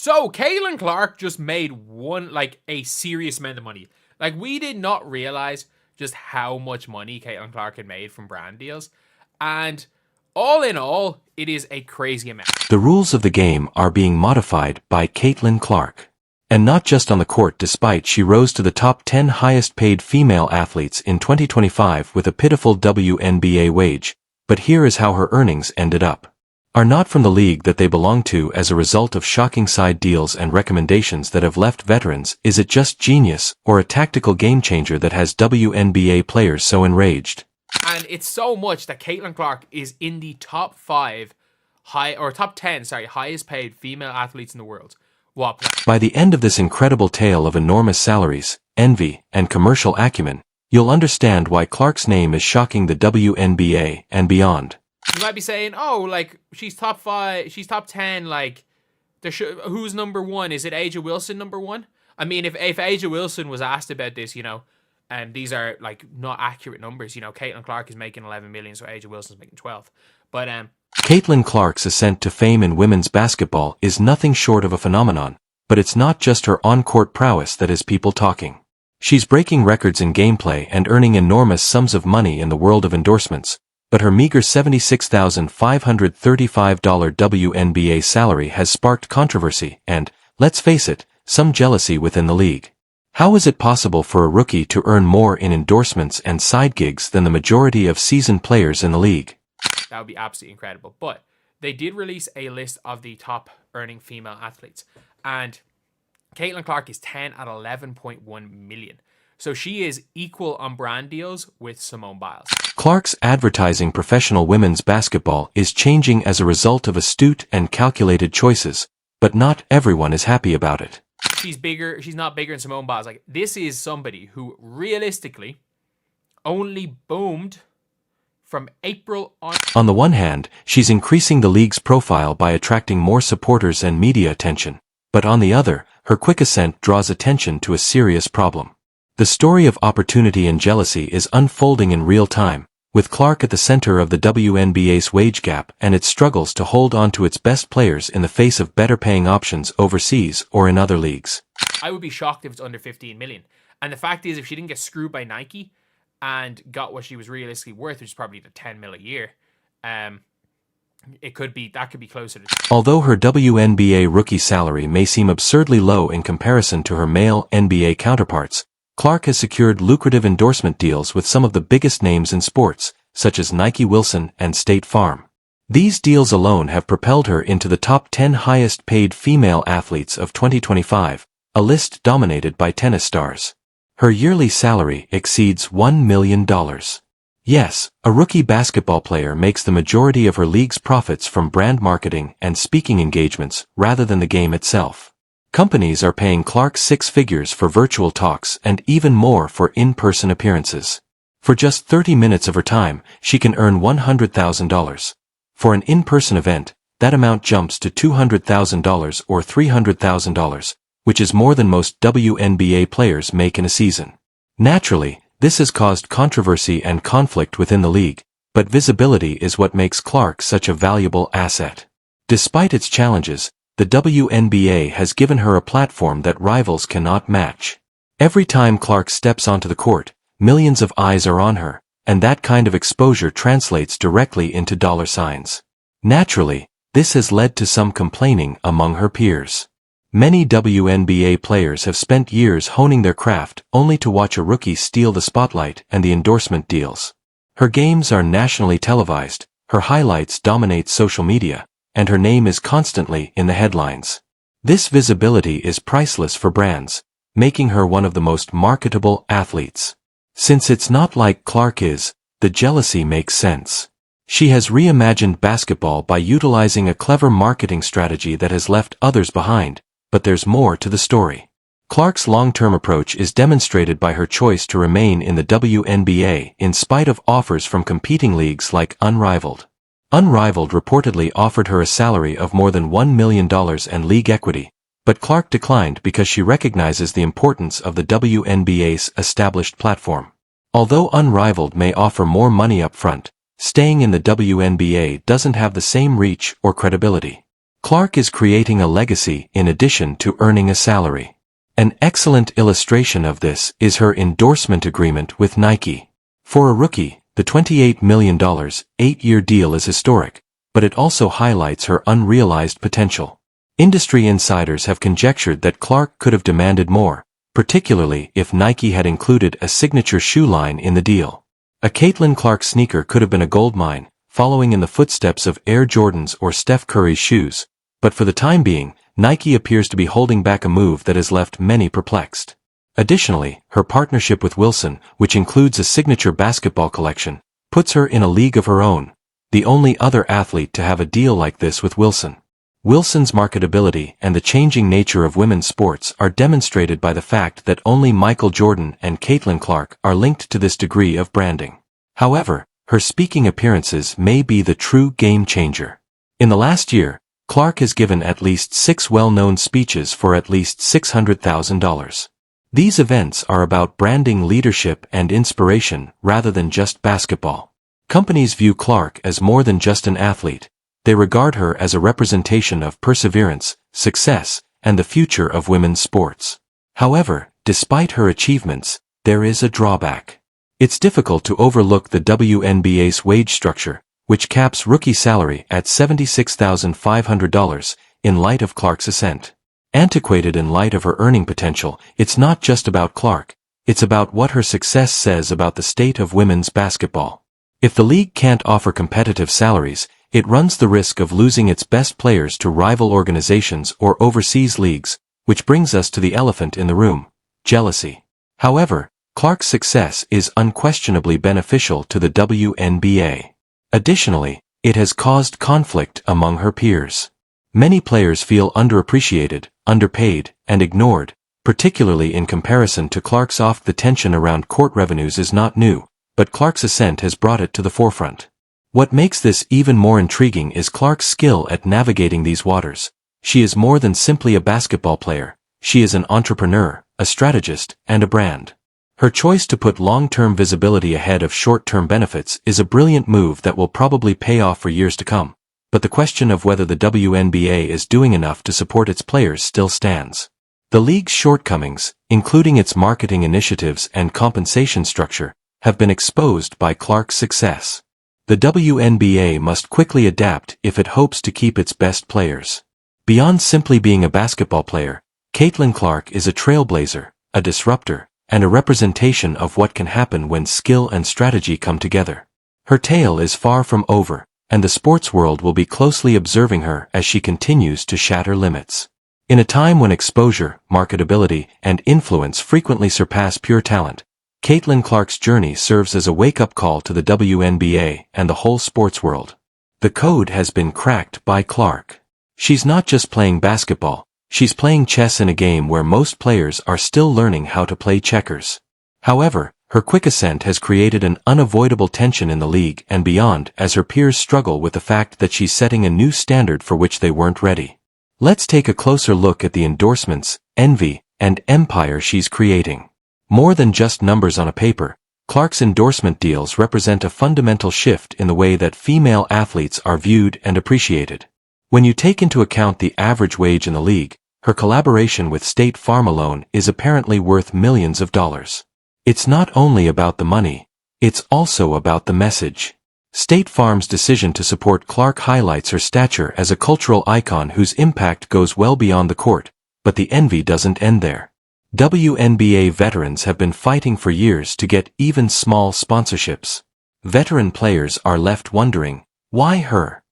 So Caitlin Clark just made a serious amount of money. Like, we did not realize just how much money Caitlin Clark had made from brand deals. And all in all, it is a crazy amount. The rules of the game are being modified by Caitlin Clark. And not just on the court, despite she rose to the top 10 highest paid female athletes in 2025 with a pitiful WNBA wage, but here is how her earnings ended up. Are not from the league that they belong to as a result of shocking side deals and recommendations that have left veterans. Is it just genius or a tactical game changer that has WNBA players so enraged? And it's so much that Caitlin Clark is in the top 10 highest paid female athletes in the world. By the end of this incredible tale of enormous salaries, envy, and commercial acumen, you'll understand why Clark's name is shocking the WNBA and beyond. You might be saying, oh, like, she's top 5, she's top 10, like, who's number 1? Is it A'ja Wilson number 1? I mean, if A'ja Wilson was asked about this, and these are, like, not accurate numbers, Caitlin Clark is making 11 million, so A'ja Wilson's making 12. But, Caitlin Clark's ascent to fame in women's basketball is nothing short of a phenomenon, but it's not just her on-court prowess that has people talking. She's breaking records in gameplay and earning enormous sums of money in the world of endorsements, but her meager $76,535 WNBA salary has sparked controversy and, let's face it, some jealousy within the league. How is it possible for a rookie to earn more in endorsements and side gigs than the majority of seasoned players in the league? That would be absolutely incredible. But they did release a list of the top earning female athletes. And Caitlin Clark is 10 at 11.1 million. So she is equal on brand deals with Simone Biles. Clark's advertising professional women's basketball is changing as a result of astute and calculated choices, but not everyone is happy about it. She's not bigger than Simone Biles. Like, this is somebody who realistically only boomed from April on. On the one hand, she's increasing the league's profile by attracting more supporters and media attention, but on the other, her quick ascent draws attention to a serious problem. The story of opportunity and jealousy is unfolding in real time, with Clark at the center of the WNBA's wage gap and its struggles to hold on to its best players in the face of better paying options overseas or in other leagues. I would be shocked if it's under 15 million. And the fact is, if she didn't get screwed by Nike and got what she was realistically worth, which is probably the 10 mil a year, that could be closer to. Although her WNBA rookie salary may seem absurdly low in comparison to her male NBA counterparts, Clark has secured lucrative endorsement deals with some of the biggest names in sports, such as Nike, Wilson, and State Farm. These deals alone have propelled her into the top 10 highest paid female athletes of 2025, a list dominated by tennis stars. Her yearly salary exceeds $1 million. Yes, a rookie basketball player makes the majority of her league's profits from brand marketing and speaking engagements rather than the game itself. Companies are paying Clark 6 figures for virtual talks and even more for in-person appearances. For just 30 minutes of her time, she can earn $100,000. For an in-person event, that amount jumps to $200,000 or $300,000, which is more than most WNBA players make in a season. Naturally, this has caused controversy and conflict within the league, but visibility is what makes Clark such a valuable asset. Despite its challenges, the WNBA has given her a platform that rivals cannot match. Every time Clark steps onto the court, millions of eyes are on her, and that kind of exposure translates directly into dollar signs. Naturally, this has led to some complaining among her peers. Many WNBA players have spent years honing their craft only to watch a rookie steal the spotlight and the endorsement deals. Her games are nationally televised, her highlights dominate social media, and her name is constantly in the headlines. This visibility is priceless for brands, making her one of the most marketable athletes. Since it's not like Clark is, the jealousy makes sense. She has reimagined basketball by utilizing a clever marketing strategy that has left others behind, but there's more to the story. Clark's long-term approach is demonstrated by her choice to remain in the WNBA in spite of offers from competing leagues like Unrivaled. Unrivaled reportedly offered her a salary of more than $1 million and league equity, but Clark declined because she recognizes the importance of the WNBA's established platform. Although Unrivaled may offer more money up front, staying in the WNBA doesn't have the same reach or credibility. Clark is creating a legacy in addition to earning a salary. An excellent illustration of this is her endorsement agreement with Nike. For a rookie, the $28 million, 8-year deal is historic, but it also highlights her unrealized potential. Industry insiders have conjectured that Clark could have demanded more, particularly if Nike had included a signature shoe line in the deal. A Caitlin Clark sneaker could have been a goldmine, following in the footsteps of Air Jordans or Steph Curry's shoes, but for the time being, Nike appears to be holding back a move that has left many perplexed. Additionally, her partnership with Wilson, which includes a signature basketball collection, puts her in a league of her own, the only other athlete to have a deal like this with Wilson. Wilson's marketability and the changing nature of women's sports are demonstrated by the fact that only Michael Jordan and Caitlin Clark are linked to this degree of branding. However, her speaking appearances may be the true game changer. In the last year, Clark has given at least 6 well-known speeches for at least $600,000. These events are about branding leadership and inspiration rather than just basketball. Companies view Clark as more than just an athlete. They regard her as a representation of perseverance, success, and the future of women's sports. However, despite her achievements, there is a drawback. It's difficult to overlook the WNBA's wage structure, which caps rookie salary at $76,500 in light of Clark's ascent. Antiquated in light of her earning potential, it's not just about Clark, it's about what her success says about the state of women's basketball. If the league can't offer competitive salaries, it runs the risk of losing its best players to rival organizations or overseas leagues, which brings us to the elephant in the room: jealousy. However, Clark's success is unquestionably beneficial to the WNBA. Additionally, it has caused conflict among her peers. Many players feel underappreciated, underpaid, and ignored, particularly in comparison to Clark's. The tension around court revenues is not new, but Clark's ascent has brought it to the forefront. What makes this even more intriguing is Clark's skill at navigating these waters. She is more than simply a basketball player. She is an entrepreneur, a strategist, and a brand. Her choice to put long-term visibility ahead of short-term benefits is a brilliant move that will probably pay off for years to come. But the question of whether the WNBA is doing enough to support its players still stands. The league's shortcomings, including its marketing initiatives and compensation structure, have been exposed by Clark's success. The WNBA must quickly adapt if it hopes to keep its best players. Beyond simply being a basketball player, Caitlin Clark is a trailblazer, a disruptor, and a representation of what can happen when skill and strategy come together. Her tale is far from over, and the sports world will be closely observing her as she continues to shatter limits. In a time when exposure, marketability, and influence frequently surpass pure talent, Caitlin Clark's journey serves as a wake-up call to the WNBA and the whole sports world. The code has been cracked by Clark. She's not just playing basketball, she's playing chess in a game where most players are still learning how to play checkers. However, her quick ascent has created an unavoidable tension in the league and beyond as her peers struggle with the fact that she's setting a new standard for which they weren't ready. Let's take a closer look at the endorsements, envy, and empire she's creating. More than just numbers on a paper, Clark's endorsement deals represent a fundamental shift in the way that female athletes are viewed and appreciated. When you take into account the average wage in the league, her collaboration with State Farm alone is apparently worth millions of dollars. It's not only about the money, it's also about the message. State Farm's decision to support Clark highlights her stature as a cultural icon whose impact goes well beyond the court, but the envy doesn't end there. WNBA veterans have been fighting for years to get even small sponsorships. Veteran players are left wondering, why her?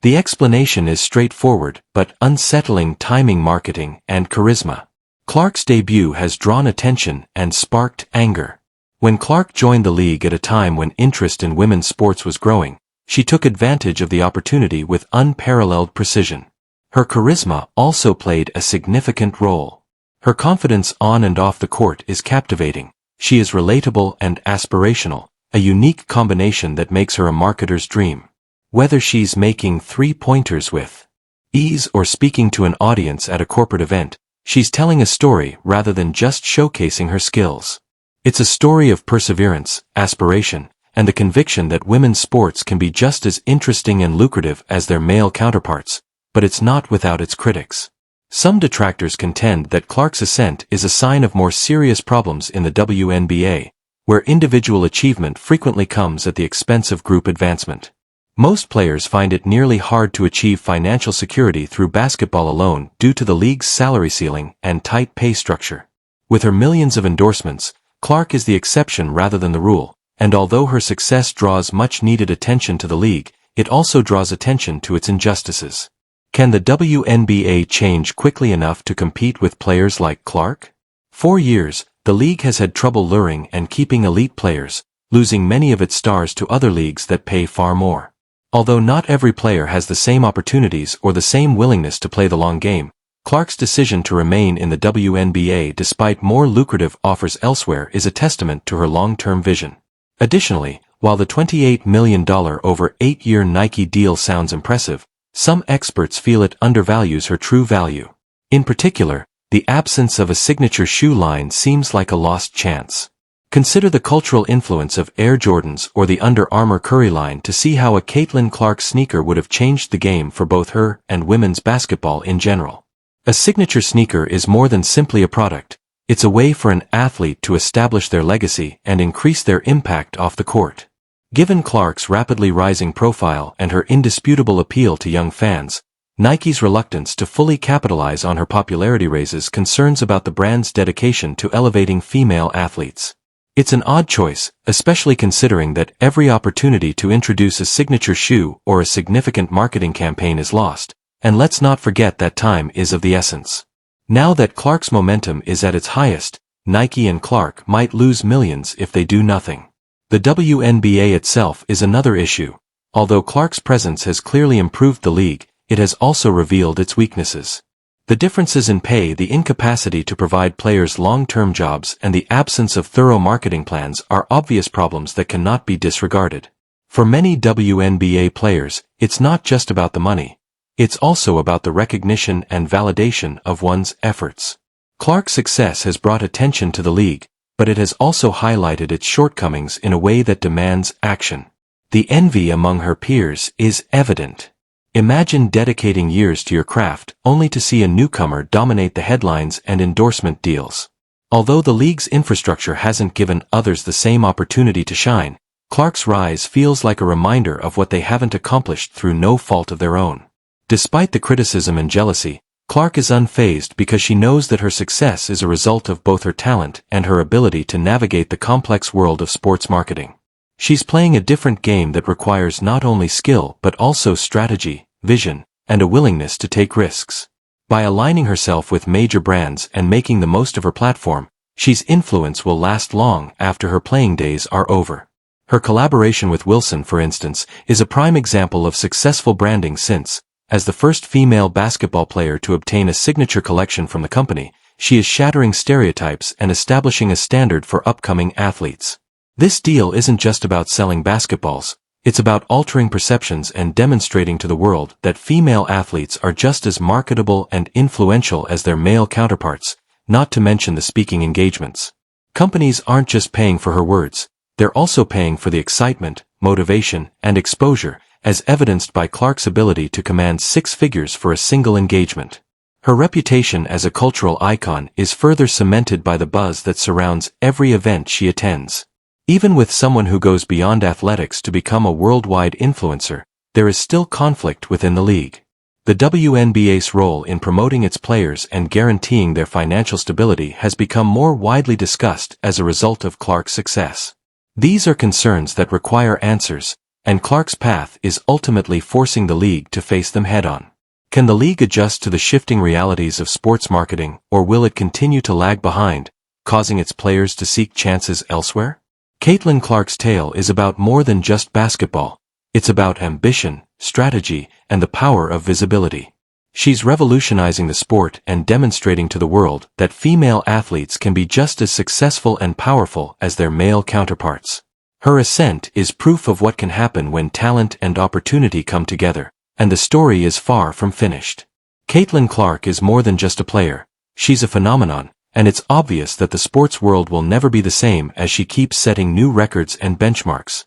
The explanation is straightforward but unsettling: timing, marketing, and charisma. Clark's debut has drawn attention and sparked anger. When Clark joined the league at a time when interest in women's sports was growing, she took advantage of the opportunity with unparalleled precision. Her charisma also played a significant role. Her confidence on and off the court is captivating. She is relatable and aspirational, a unique combination that makes her a marketer's dream. Whether she's making three-pointers with ease or speaking to an audience at a corporate event, she's telling a story rather than just showcasing her skills. It's a story of perseverance, aspiration, and the conviction that women's sports can be just as interesting and lucrative as their male counterparts, but it's not without its critics. Some detractors contend that Clark's ascent is a sign of more serious problems in the WNBA, where individual achievement frequently comes at the expense of group advancement. Most players find it nearly hard to achieve financial security through basketball alone due to the league's salary ceiling and tight pay structure. With her millions of endorsements, Clark is the exception rather than the rule, and although her success draws much-needed attention to the league, it also draws attention to its injustices. Can the WNBA change quickly enough to compete with players like Clark? For years, the league has had trouble luring and keeping elite players, losing many of its stars to other leagues that pay far more. Although not every player has the same opportunities or the same willingness to play the long game, Clark's decision to remain in the WNBA despite more lucrative offers elsewhere is a testament to her long-term vision. Additionally, while the $28 million over 8-year Nike deal sounds impressive, some experts feel it undervalues her true value. In particular, the absence of a signature shoe line seems like a lost chance. Consider the cultural influence of Air Jordans or the Under Armour Curry line to see how a Caitlin Clark sneaker would have changed the game for both her and women's basketball in general. A signature sneaker is more than simply a product. It's a way for an athlete to establish their legacy and increase their impact off the court. Given Clark's rapidly rising profile and her indisputable appeal to young fans, Nike's reluctance to fully capitalize on her popularity raises concerns about the brand's dedication to elevating female athletes. It's an odd choice, especially considering that every opportunity to introduce a signature shoe or a significant marketing campaign is lost, and let's not forget that time is of the essence. Now that Clark's momentum is at its highest, Nike and Clark might lose millions if they do nothing. The WNBA itself is another issue. Although Clark's presence has clearly improved the league, it has also revealed its weaknesses. The differences in pay, the incapacity to provide players long-term jobs, and the absence of thorough marketing plans are obvious problems that cannot be disregarded. For many WNBA players, it's not just about the money. It's also about the recognition and validation of one's efforts. Clark's success has brought attention to the league, but it has also highlighted its shortcomings in a way that demands action. The envy among her peers is evident. Imagine dedicating years to your craft only to see a newcomer dominate the headlines and endorsement deals. Although the league's infrastructure hasn't given others the same opportunity to shine, Clark's rise feels like a reminder of what they haven't accomplished through no fault of their own. Despite the criticism and jealousy, Clark is unfazed because she knows that her success is a result of both her talent and her ability to navigate the complex world of sports marketing. She's playing a different game that requires not only skill but also strategy, vision, and a willingness to take risks. By aligning herself with major brands and making the most of her platform, she's influence will last long after her playing days are over. Her collaboration with Wilson, for instance, is a prime example of successful branding since, as the first female basketball player to obtain a signature collection from the company, she is shattering stereotypes and establishing a standard for upcoming athletes. This deal isn't just about selling basketballs. It's about altering perceptions and demonstrating to the world that female athletes are just as marketable and influential as their male counterparts, not to mention the speaking engagements. Companies aren't just paying for her words, they're also paying for the excitement, motivation, and exposure, as evidenced by Clark's ability to command 6 figures for a single engagement. Her reputation as a cultural icon is further cemented by the buzz that surrounds every event she attends. Even with someone who goes beyond athletics to become a worldwide influencer, there is still conflict within the league. The WNBA's role in promoting its players and guaranteeing their financial stability has become more widely discussed as a result of Clark's success. These are concerns that require answers, and Clark's path is ultimately forcing the league to face them head-on. Can the league adjust to the shifting realities of sports marketing, or will it continue to lag behind, causing its players to seek chances elsewhere? Caitlin Clark's tale is about more than just basketball. It's about ambition, strategy, and the power of visibility. She's revolutionizing the sport and demonstrating to the world that female athletes can be just as successful and powerful as their male counterparts. Her ascent is proof of what can happen when talent and opportunity come together, and the story is far from finished. Caitlin Clark is more than just a player. She's a phenomenon, and it's obvious that the sports world will never be the same as she keeps setting new records and benchmarks.